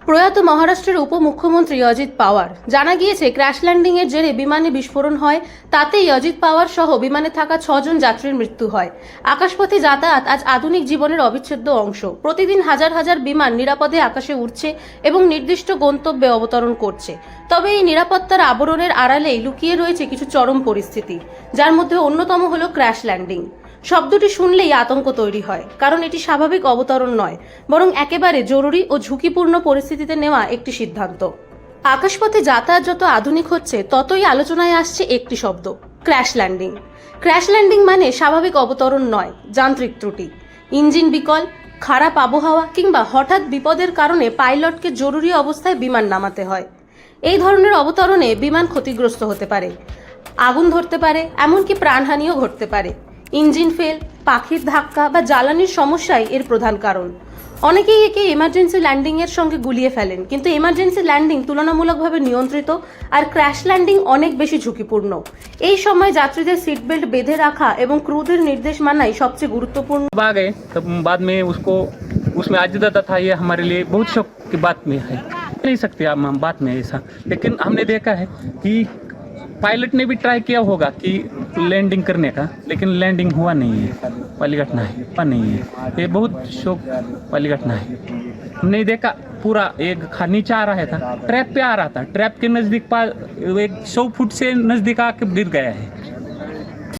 প্রয়াত মহারাষ্ট্রের উপমুখ্যমন্ত্রী অজিত পাওয়ার। জানা গিয়েছে ক্র্যাশ ল্যান্ডিং এর জেরে বিমানে বিস্ফোরণ হয়, তাতেই অজিত পাওয়ার সহ বিমানে থাকা 6 জন যাত্রীর মৃত্যু হয়। আকাশপথে যাতায়াত আজ আধুনিক জীবনের অবিচ্ছেদ্য অংশ। প্রতিদিন হাজার হাজার বিমান নিরাপদে আকাশে উড়ছে এবং নির্দিষ্ট গন্তব্যে অবতরণ করছে। তবে এই নিরাপত্তার আবরণের আড়ালেই লুকিয়ে রয়েছে কিছু চরম পরিস্থিতি, যার মধ্যে অন্যতম হলো ক্র্যাশ ল্যান্ডিং। শব্দটি শুনলেই আতঙ্ক তৈরি হয়, কারণ এটি স্বাভাবিক অবতরণ নয়, বরং একেবারে জরুরি ও ঝুঁকিপূর্ণ পরিস্থিতিতে নেওয়া একটি সিদ্ধান্ত। আকাশপথে যাতায়াত যত আধুনিক হচ্ছে, ততই আলোচনায় আসছে একটি শব্দ, ক্র্যাশ ল্যান্ডিং। ক্র্যাশ ল্যান্ডিং মানে স্বাভাবিক অবতরণ নয়, যান্ত্রিক ত্রুটি, ইঞ্জিন বিকল, খারাপ আবহাওয়া কিংবা হঠাৎ বিপদের কারণে পাইলটকে জরুরি অবস্থায় বিমান নামাতে হয়। এই ধরনের অবতরণে বিমান ক্ষতিগ্রস্ত হতে পারে, আগুন ধরতে পারে, এমনকি প্রাণহানিও ঘটতে পারে। ইঞ্জিন ফেল, পাখির ধাক্কা বা জ্বালানির সমস্যাই এর প্রধান কারণ। অনেকেই একে এমার্জেন্সি ল্যান্ডিং এর সঙ্গে গুলিয়ে ফেলেন, কিন্তু এমার্জেন্সি ল্যান্ডিং তুলনামূলকভাবে নিয়ন্ত্রিত, আর ক্র্যাশ ল্যান্ডিং অনেক বেশি ঝুঁকিপূর্ণ। এই সময় যাত্রীদের সিট বেল্ট বেঁধে রাখা এবং ক্রুদের নির্দেশ মানাই সবচেয়ে গুরুত্বপূর্ণ। आ गए तब बाद में उसको उसमें आजीदाता था, ये हमारे लिए बहुत शौक की बात में है, नहीं सकते हम बात में ऐसा। लेकिन हमने देखा है कि पायलट ने भी ट्राई किया होगा कि लैंडिंग करने का, लेकिन लैंडिंग हुआ नहीं है वाली घटना है, हुआ नहीं है। ये बहुत शौक वाली घटना है। हमने देखा पूरा एक नीचे आ रहा था, ट्रैप पे आ रहा था, ट्रैप के नज़दीक एक 100 फुट से नज़दीक आके गिर गया है।